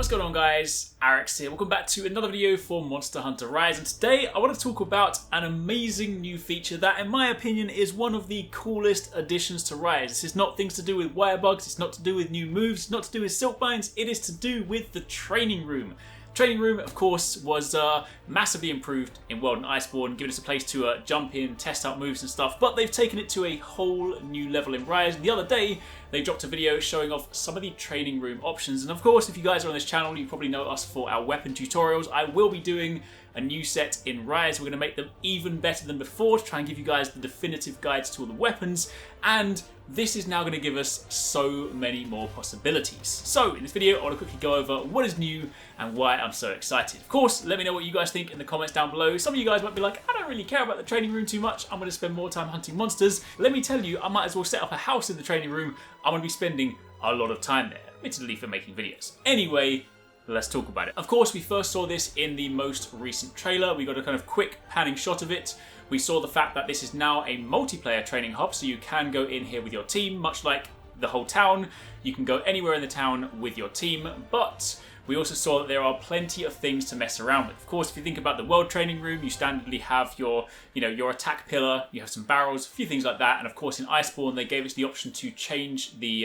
What's going on, guys? Arekkz here. Welcome back to another video for Monster Hunter Rise, and today I want to talk about an amazing new feature that, in my opinion, is one of the coolest additions to Rise. This is not things to do with wire bugs, it's not to do with new moves, it's not to do with silk binds, it is to do with the training room. Training room, of course, was massively improved in World and Iceborne, giving us a place to jump in, test out moves and stuff, but they've taken it to a whole new level in Rise. The other day, they dropped a video showing off some of the training room options, and of course, if you guys are on this channel, you probably know us for our weapon tutorials. I will be doing a new set in Rise. We're going to make them even better than before to try and give you guys the definitive guides to all the weapons, and this is now going to give us so many more possibilities. So in this video, I want to quickly go over what is new and why I'm so excited. Of course, let me know what you guys think in the comments down below. Some of you guys might be like, I don't really care about the training room too much. I'm going to spend more time hunting monsters. Let me tell you, I might as well set up a house in the training room. I'm going to be spending a lot of time there, admittedly for making videos. Anyway, let's talk about it. Of course, we first saw this in the most recent trailer. We got a kind of quick panning shot of it. We saw the fact that this is now a multiplayer training hub, so you can go in here with your team, much like the whole town. You can go anywhere in the town with your team, but we also saw that there are plenty of things to mess around with. Of course, if you think about the world training room, you standardly have your attack pillar, you have some barrels, a few things like that, and of course in Iceborne they gave us the option to change the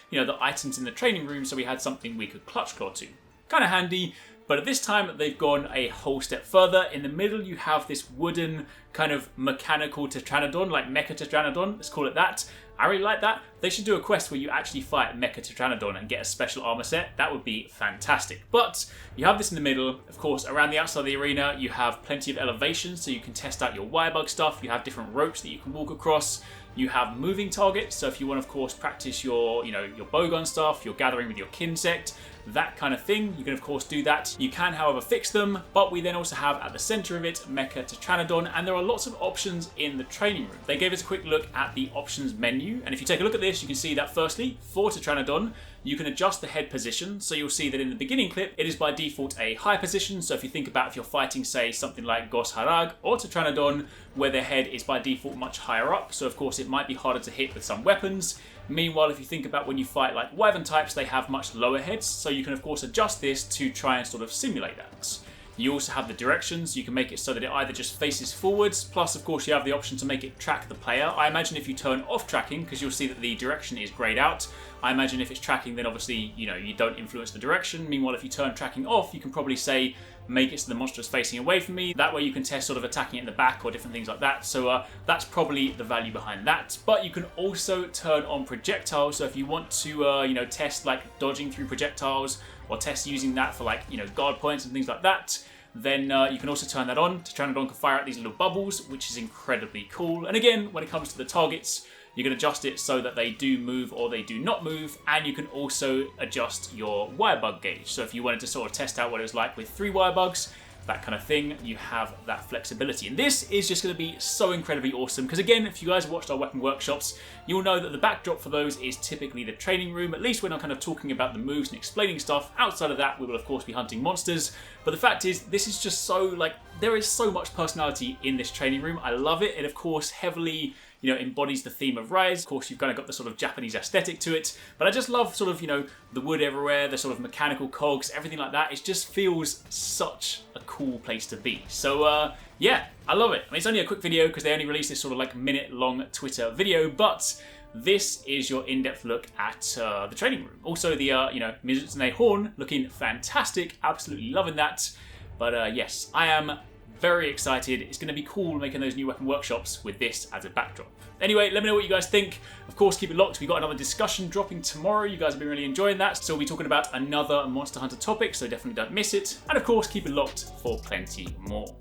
the items in the training room, so we had something we could clutch claw to. Kind of handy. But at this time, they've gone a whole step further. In the middle, you have this wooden kind of mechanical Tetranodon, like Mecha Tetranodon, let's call it that. I really like that. They should do a quest where you actually fight Mecha Tetranodon and get a special armor set. That would be fantastic. But you have this in the middle. Of course, around the outside of the arena, you have plenty of elevations, so you can test out your wirebug stuff. You have different ropes that you can walk across. You have moving targets, so if you want to, of course, practice your bowgun stuff, your gathering with your kinsect, that kind of thing, you can of course do that. You can, however, fix them, but we then also have at the center of it Mecha Tetranodon, and there are lots of options in the training room. They gave us a quick look at the options menu, and if you take a look at this, you can see that firstly, for Tetranodon, you can adjust the head position, so you'll see that in the beginning clip, it is by default a high position, so if you think about if you're fighting, say, something like Gosharag or Tetranodon, where their head is by default much higher up, so of course it might be harder to hit with some weapons. Meanwhile, if you think about when you fight like Wyvern types, they have much lower heads, so you can of course adjust this to try and sort of simulate that. You also have the directions. You can make it so that it either just faces forwards, plus of course you have the option to make it track the player. I imagine if you turn off tracking, because you'll see that the direction is grayed out, I imagine if it's tracking, then obviously, you don't influence the direction. Meanwhile, if you turn tracking off, you can probably say, make it so the monster is facing away from me. That way you can test sort of attacking it in the back or different things like that. So that's probably the value behind that. But you can also turn on projectiles. So if you want to, test like dodging through projectiles or test using that for like, guard points and things like that, then you can also turn that on. Tetranodon can fire out these little bubbles, which is incredibly cool. And again, when it comes to the targets, you can adjust it so that they do move or they do not move, and you can also adjust your wirebug gauge. So if you wanted to sort of test out what it was like with 3 wirebugs, that kind of thing, you have that flexibility. And this is just going to be so incredibly awesome, because again, if you guys have watched our weapon workshops, you'll know that the backdrop for those is typically the training room, at least when I'm kind of talking about the moves and explaining stuff. Outside of that, we will of course be hunting monsters. But the fact is, this is just so, there is so much personality in this training room. I love it. It of course heavily embodies the theme of Rise. Of course, you've kind of got the sort of Japanese aesthetic to it, but I just love sort of, the wood everywhere, the sort of mechanical cogs, everything like that. It just feels such a cool place to be. So, yeah, I love it. I mean, it's only a quick video because they only released this sort of like minute-long Twitter video, but this is your in-depth look at the training room. Also, the, Mizutsune horn looking fantastic. Absolutely loving that. But, yes, I am very excited. It's going to be cool making those new weapon workshops with this as a backdrop. Anyway, let me know what you guys think. Of course, keep it locked. We've got another discussion dropping tomorrow. You guys have been really enjoying that. So we'll be talking about another Monster Hunter topic, so definitely don't miss it. And of course, keep it locked for plenty more.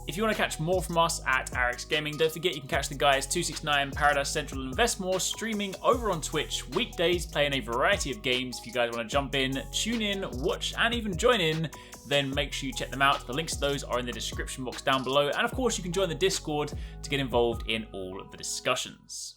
If you want to catch more from us at Arekkz Gaming, don't forget you can catch the guys TwoSixNine, Paradise Central and Investmore streaming over on Twitch weekdays, playing a variety of games. If you guys want to jump in, tune in, watch and even join in, then make sure you check them out. The links to those are in the description box down below, and of course you can join the Discord to get involved in all of the discussions.